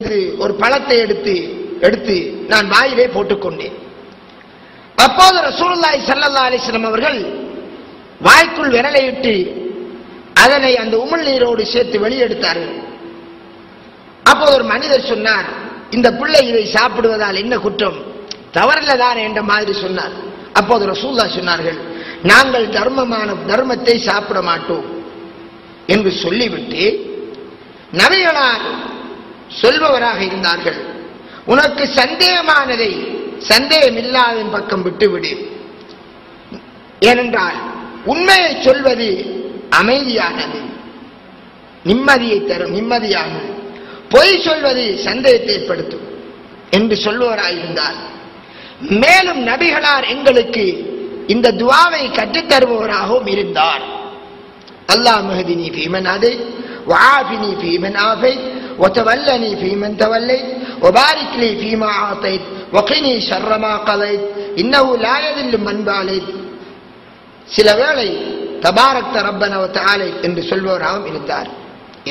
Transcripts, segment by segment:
ஒரு பழத்தை எடுத்து நான் வாயிலே போட்டுக்கொண்டேன். அப்போது ரசூலுல்லாஹி ஸல்லல்லாஹு அலைஹி வஸல்லம் அவர்கள் வாய்க்குள் விரலையிட்டு அதனை அந்த உமிழ் நீரோடு சேர்த்து வெளியெடுத்தார்கள். அப்போது ஒரு மனிதர் சொன்னார், இந்த பிள்ளை இதை சாப்பிடுவதால் என்ன குற்றம், தவறில்லதான் என்ற மாதிரி சொன்னார். அப்போது ரசூலுல்லாஹ் சொன்னார்கள், நாங்கள் தர்மத்தை சாப்பிட மாட்டோம் என்று சொல்லிவிட்டு நபிகளார் சொல்பவராக இருந்தார்கள், உனக்கு சந்தேகமானதை சந்தேகமில்லாதன் பக்கம் விட்டுவிடு. ஏனென்றால் உண்மையை சொல்வது அமைதியானது, நிம்மதியை தரும், நிம்மதியானது. பொய் சொல்வது சந்தேகத்தை ஏற்படுத்தும் என்று சொல்பவராயிருந்தார். மேலும் நபிகளார் எங்களுக்கு இந்த துஆவை கற்றுத் தருபவராகவும் இருந்தார். அல்லாஹ் மஹ்தினி ஃபீமன் ஹதைத் வஆஃபினி ஃபீமன் ஆஃபைத் வதவல்லனி ஃபீமன் தவல்லைத் வபாரிக் லீ ஃபீமா ஆதைத் வகினி ஷர்ர மா கலைத் இன்னஹு லா யதில்லு மன் வாலைத். சில வேளை தபாரக்த ரப்பனா வ தஆலா என்று சொல்பவராகவும் இருந்தார்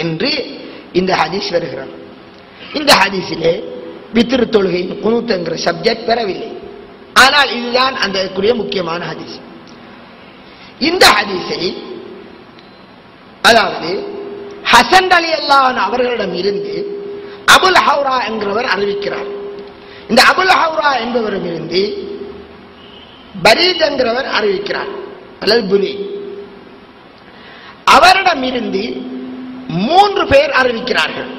என்று இந்த ஹதீஸ் வருகிறது. இந்த ஹதீஸிலே வித்ர் தொழுகையின் குனூத் என்கிற சப்ஜெக்ட் பெறவில்லை. ஆனால் இதுதான் அந்த முக்கியமான ஹதீஸ். இந்த ஹதீஸை அதாவது ஹசன் ரலியல்லாஹு அன்ஹு அவர்களிடம் இருந்து அபுல் ஹௌரா என்கிறவர் அறிவிக்கிறார். இந்த அபுல் ஹௌரா என்பவரிடம் இருந்து பரீத் என்கிறவர் அறிவிக்கிறார் அல்லது புரி. அவரிடம் இருந்து 3 பேர் அறிவிக்கிறார்கள்.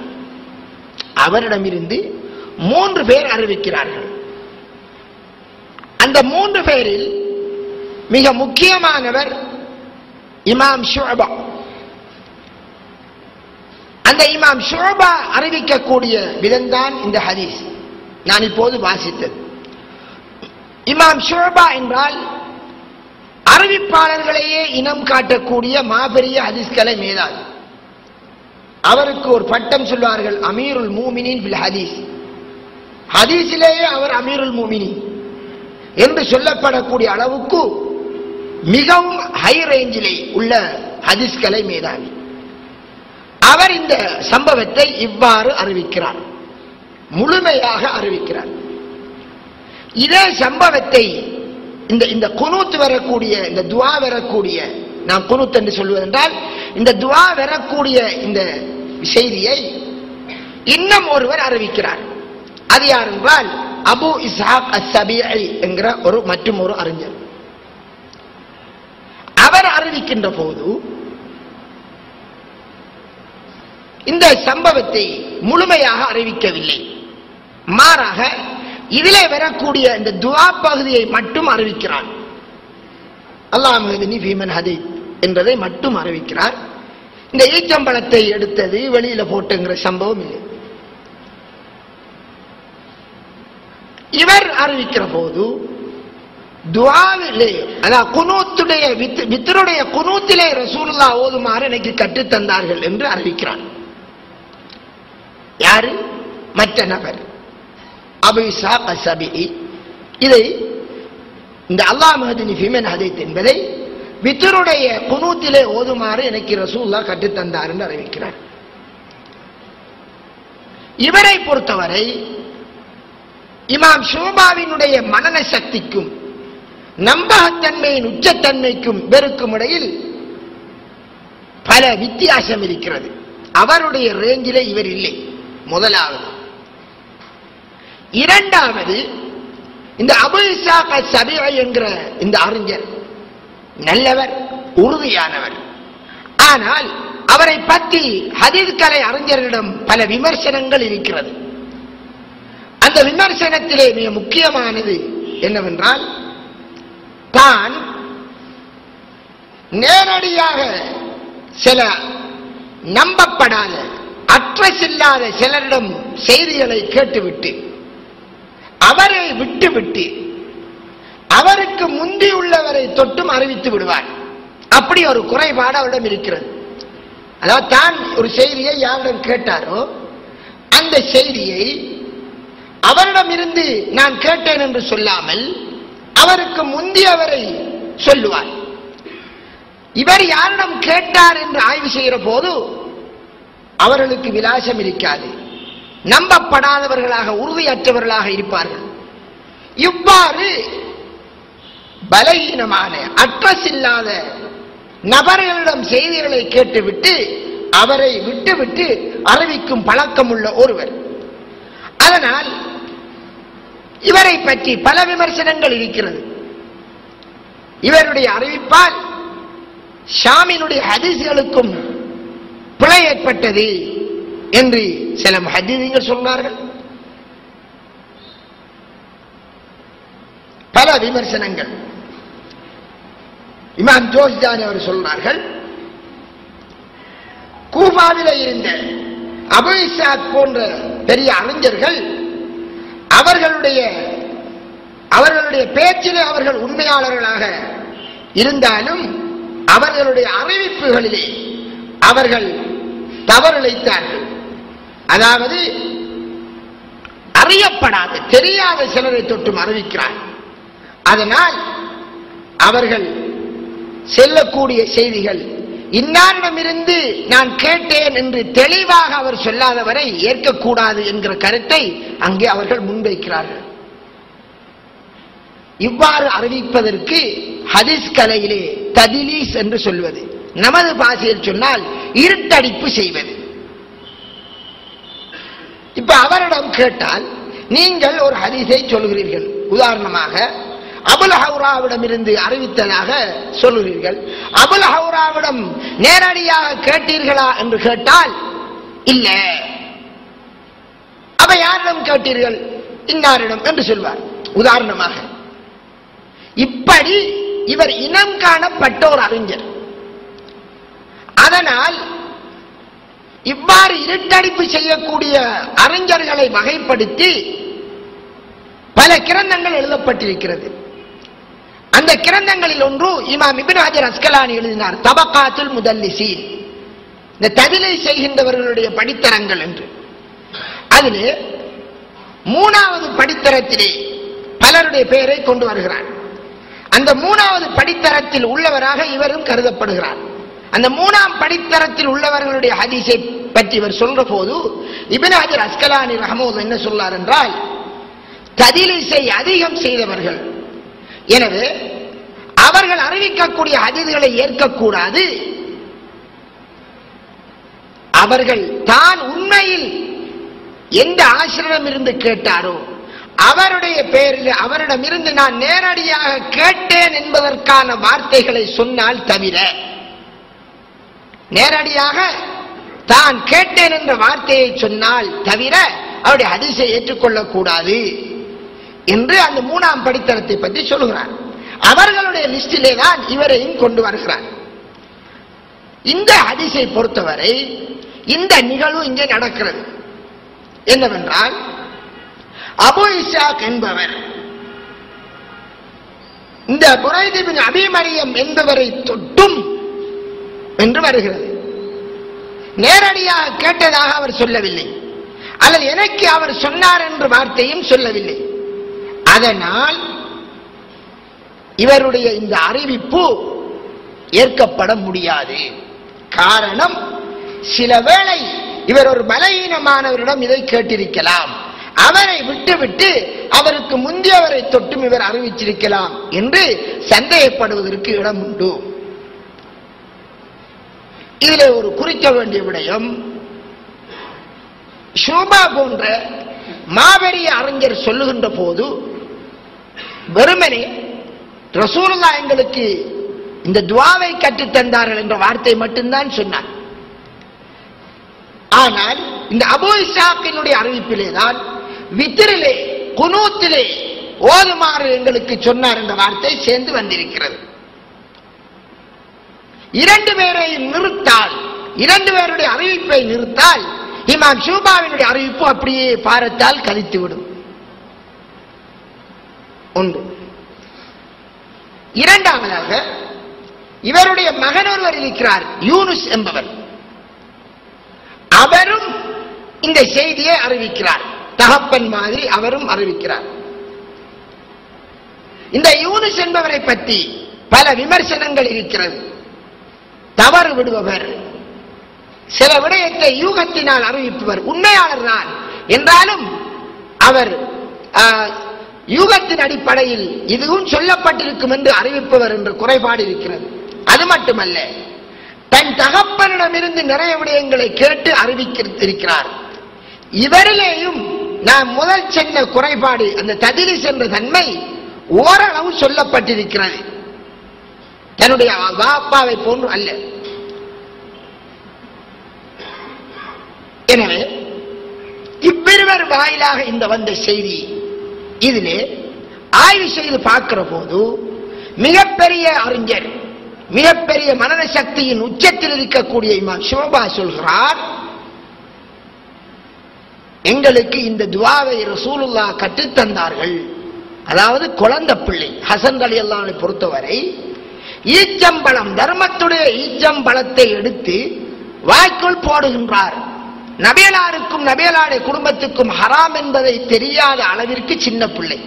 அவரிடமிருந்து 3 பேர் அறிவிக்கிறார்கள். அந்த 3 பேரில் மிக முக்கியமானவர் இமாம் ஷுஅபா. அந்த இமாம் ஷுஅபா அறிவிக்கக்கூடிய விதம்தான் இந்த ஹதீஸ் நான் இப்போது வாசித்தது. இமாம் ஷுஅபா என்றால் அறிவிப்பாளர்களையே இனம் காட்டக்கூடிய மாபெரிய ஹதீஸ்களை மேலாது. அவருக்கு ஒரு பட்டம் சொல்வார்கள், அமீருல் மூமினின் பில் ஹதீஸ். ஹதீஸிலேயே அவர் அமீருல் மூமினின் என்று சொல்லப்படக்கூடிய அளவுக்கு மிகவும் ஹை ரேஞ்சிலே உள்ள ஹதீஸ்களை மேதாவி. அவர் இந்த சம்பவத்தை இவ்வாறு அறிவிக்கிறார், முழுமையாக அறிவிக்கிறார். இதே சம்பவத்தை இந்த குனூத் வரக்கூடிய, இந்த துஆ வரக்கூடிய, நாம் குனூத் என்று சொல்வதென்றால் இந்த துஆ வரக்கூடிய இந்த செய்தியை இன்னும் ஒருவர் அறிவிக்கிறார். அது யார் என்றால் அபு இஸ்ஹாக் அஸ்-சபீஇ என்கிற மற்றும் ஒரு அறிஞர். அவர் அறிவிக்கின்ற போது இந்த சம்பவத்தை முழுமையாக அறிவிக்கவில்லை, மாறாக இதிலே வரக்கூடிய இந்த துஆ பகுதியை மட்டும் அறிவிக்கிறார். அல்லாஹ் மஹ்தினி ஃபீமன் ஹதைத் என்பதை மட்டும் அறிவிக்கிறார். இந்த ஈச்சம்பழத்தை எடுத்தது வெளியில போட்டுங்கிற சம்பவம் இல்லை. இவர் அறிவிக்கிற போது துஆவிலே, அதாவது குனூத்துடைய வித்ருடைய குனூத்திலே ரசூலுல்லாஹ் ஓதுமாறு எனக்கு கற்றுத் தந்தார்கள் என்று அறிவிக்கிறார். யாரு? மற்ற நபர் அபு இஸ்ஹாக் அஸ்-சபீஇ. இதை இந்த அல்லாஹ் மஹ்தினி ஃபீமன் ஹதைத் என்பதை வித்ருடைய குனூத்திலே ஓதுமாறு எனக்கு ரசூலுல்லாஹ் கற்றுத் தந்தார் என்று அறிவிக்கிறார். இவரை பொறுத்தவரை இமாம் ஷுஅபாவினுடைய மனன சக்திக்கும் நம்பகத்தன்மையின் உச்சத்தன்மைக்கும் இவருக்கும் இடையில் பல வித்தியாசம் இருக்கிறது. அவருடைய ரேஞ்சிலே இவர் இல்லை, முதலாவது. இரண்டாவது, இந்த அபு இஸ்ஹாக் அஸ்-சபீஇ என்கிற இந்த அறிஞர் நல்லவர், உறுதியானவர். ஆனால் அவரை பற்றி ஹதீஸ் கலை அறிஞர்களிடம் பல விமர்சனங்கள் இருக்கிறது. அந்த விமர்சனத்திலே மிக முக்கியமானது என்னவென்றால், தான் நேரடியாக சில நம்பப்படாத அட்ரஸ் இல்லாத சிலரிடம் செய்திகளை கேட்டுவிட்டு அவரை விட்டுவிட்டு அவருக்கு முந்தியுள்ளவரை தொட்டும் அறிவித்து விடுவார். அப்படி ஒரு குறைபாடு அவரிடம் இருக்கிறது. அதாவது தான் ஒரு செய்தியை யாரிடம் கேட்டாரோ அந்த செய்தியை அவரிடம் இருந்து நான் கேட்டேன் என்று சொல்லாமல் அவருக்கு முந்தியவரை சொல்லுவார். இவர் யாரிடம் கேட்டார் என்று ஆய்வு செய்கிற போது அவர்களுக்கு விலாசம் இருக்காது, நம்பப்படாதவர்களாக, உறுதியற்றவர்களாக இருப்பார்கள். இவ்வாறு பலகீனமான, அட்ரஸ் இல்லாத நபர்களிடம் செய்திகளை கேட்டுவிட்டு அவரை விட்டுவிட்டு அறிவிக்கும் பழக்கம் உள்ள ஒருவர். அதனால் இவரை பற்றி பல விமர்சனங்கள் இருக்கிறது. இவருடைய அறிவிப்பால் ஷாமினுடைய ஹதீஸ்களுக்கும் பிழை ஏற்பட்டது என்று சில முஹத்திதீன்கள் சொன்னார்கள். பல விமர்சனங்கள். இமாம் ஜோஸ்ஜானி அவர் சொல்றார்கள், கூஃபாவிலே இருந்த அபு இஸ்ஹாக் போன்ற பெரிய அறிஞர்கள் அவர்களுடைய பேச்சிலே அவர்கள் உண்மையாளர்களாக இருந்தாலும் அவர்களுடைய அறிவிப்புகளிலே அவர்கள் தவறிழைத்தார்கள். அதாவது அறியப்படாத, தெரியாத சிலரை தொட்டும் அறிவிக்கிறார். அதனால் அவர்கள் செல்லக்கூடிய செய்திகள் இன்னாரிடமிருந்து நான் கேட்டேன் என்று தெளிவாக அவர் சொல்லாதவரை ஏற்கக்கூடாது என்கிற கருத்தை அங்கே அவர்கள் முன்வைக்கிறார்கள். இவ்வாறு அறிவிப்பதற்கு ஹதீஸ் கலையிலே ததிலீஸ் என்று சொல்வது, நமது பாஷையில் சொன்னால் இருட்டடிப்பு செய்வது. இப்ப அவரிடம் கேட்டால் நீங்கள் ஒரு ஹதீஸை சொல்கிறீர்கள், உதாரணமாக அபுல் ஹவுராவிடம் இருந்து அறிவித்ததாக சொல்கிறீர்கள். அபுல் ஹவுராவிடம் நேரடியாக கேட்டீர்களா என்று கேட்டால் இல்ல. அப்ப யாரிடம் கேட்டீர்கள்? இன்னாரிடம் என்று சொல்வார் உதாரணமாக. இப்படி இவர் இனம் காணப்பட்ட ஒரு அறிஞர். அதனால் இவ்வாறு இருட்டடிப்பு செய்யக்கூடிய அறிஞர்களை வகைப்படுத்தி பல கிரந்தங்கள் எழுதப்பட்டிருக்கிறது. அந்த கிரந்தங்களில் ஒன்று இமாம் இப்னு ஹஜர் அஸ்கலானி எழுதினார், தபகாத்துல் முதல்லிசீன், இந்த ததிலை செய்கின்றவர்களுடைய படித்தரங்கள் என்று. அதிலே 3வது படித்தரத்திலே பலருடைய பெயரை கொண்டு வருகிறார். அந்த 3வது படித்தரத்தில் உள்ளவராக இவரும் கருதப்படுகிறார். அந்த 3ஆம் படித்தரத்தில் உள்ளவர்களுடைய ஹதீஸை பற்றி இவர் சொல்ற போது இப்னு ஹஜர் அஸ்கலானி ரஹ்மத்துல்லாஹி என்ன சொன்னார் என்றால், ததிலிசை அதிகம் செய்தவர்கள், எனவே அவர்கள் அறிவிக்கக்கூடிய ஹதீஸ்களை ஏற்கக்கூடாது. அவர்கள் தான் உண்மையில் எந்த ஆசிரியரிடம் இருந்து கேட்டாரோ அவருடைய பெயரில் அவரிடமிருந்து நான் நேரடியாக கேட்டேன் என்பதற்கான வார்த்தைகளை சொன்னால் தவிர, நேரடியாக தான் கேட்டேன் என்ற வார்த்தையை சொன்னால் தவிர அவருடைய ஹதீஸை ஏற்றுக்கொள்ளக்கூடாது என்று அந்த 3ஆம் படித்தரத்தை பற்றி சொல்கிறார். அவர்களுடைய லிஸ்டிலே தான் இவரையும் கொண்டு வருகிறார். இந்த ஹதீஸை பொறுத்தவரை இந்த நிகழ்வு இங்கே நடக்கிறது. என்னவென்றால், அபு இஸ்ஹாக் என்பவர் இந்த புரைத் இப்னு அபீ மரியம் என்பவரை தொட்டும் என்று வருகிறது. நேரடியாக கேட்டதாக அவர் சொல்லவில்லை, அல்லது எனக்கு அவர் சொன்னார் என்ற வார்த்தையும் சொல்லவில்லை. அதனால் இவருடைய இந்த அறிவிப்பு ஏற்கப்பட முடியாது. காரணம், சில வேளை இவர் ஒரு பலகீனமானவரிடம் இதை கேட்டிருக்கலாம், அவரை விட்டுவிட்டு அவருக்கு முந்தியவரை தொட்டும் இவர் அறிவிச்சிருக்கலாம் என்று சந்தேகப்படுவதற்கு இடம் உண்டு. இதிலே ஒரு குறிக்க வேண்டிய விடயம், ஷூபா போன்ற மாபெரிய அறிஞர் சொல்லுகின்ற போது வெறுமனே ரசூலுல்லாஹ் எங்களுக்கு இந்த துஆவை கற்றுத் தந்தார்கள் என்ற வார்த்தை மட்டும்தான் சொன்னார். ஆனால் இந்த அபூ இஸ்ஹாக்கினுடைய அறிவிப்பிலே தான் வித்ரிலே, குனூத்திலே ஓதுமாறு எங்களுக்கு சொன்னார் என்ற வார்த்தை சேர்ந்து வந்திருக்கிறது. 2 பேரையும் நிறுத்தால், 2 பேருடைய அறிவிப்பை நிறுத்தால் இமாம் ஷூபாவினுடைய அறிவிப்பு அப்படியே பாரத்தால் கழித்துவிடும். ஒன்று. இரண்டாவதாக, இவருடைய மகன் ஒருவர் இருக்கிறார், யூனுஸ் என்பவர். அவரும் இந்த செய்தியை அறிவிக்கிறார், தகப்பன் மாதிரி அவரும் அறிவிக்கிறார். இந்த யூனுஸ் என்பவரை பற்றி பல விமர்சனங்கள் இருக்கிறது. தவறு விடுபவர், சில விடயத்தை யூகத்தினால் அறிவிப்பவர், உண்மையாளர் தான், என்றாலும் அவர் யூகத்தின் அடிப்படையில் இதுவும் சொல்லப்பட்டிருக்கும் என்று அறிவிப்பவர் என்று குறைபாடு இருக்கிறது. அது மட்டுமல்ல, தன் தகப்பனிடமிருந்து நிறைய விடயங்களை கேட்டு அறிவித்திருக்கிறார். இவரிலேயும் நான் முதல் சொன்ன குறைபாடு, அந்த ததிலிஸ் என்ற தன்மை ஓரளவு சொல்லப்பட்டிருக்கிறது. தன்னுடைய பாப்பாவை போன்று அல்ல. எனவே இவ்விருவர் வாயிலாக இந்த வந்த செய்தி இதிலே ஆய்வு செய்து பார்க்கிற போது மிகப்பெரிய அறிஞர், மிகப்பெரிய மனன சக்தியின் உச்சத்தில் இருக்கக்கூடிய இமாம் ஷுபா சொல்கிறார், எங்களுக்கு இந்த துஆவை ரசூலுல்லாஹ் கற்றுத்தந்தார்கள். அதாவது குழந்தை பிள்ளை ஹசன் ரலியல்லாஹு அன்ஹு பொறுத்தவரை ஈச்சம்பழம், தர்மத்துடைய ஈச்சம்பழத்தை எடுத்து வாய்க்குள் போடுகின்றார். நபியலாருக்கும் நபியலாருடைய குடும்பத்துக்கும் ஹராம் என்பதை தெரியாத அளவிற்கு சின்ன பிள்ளை.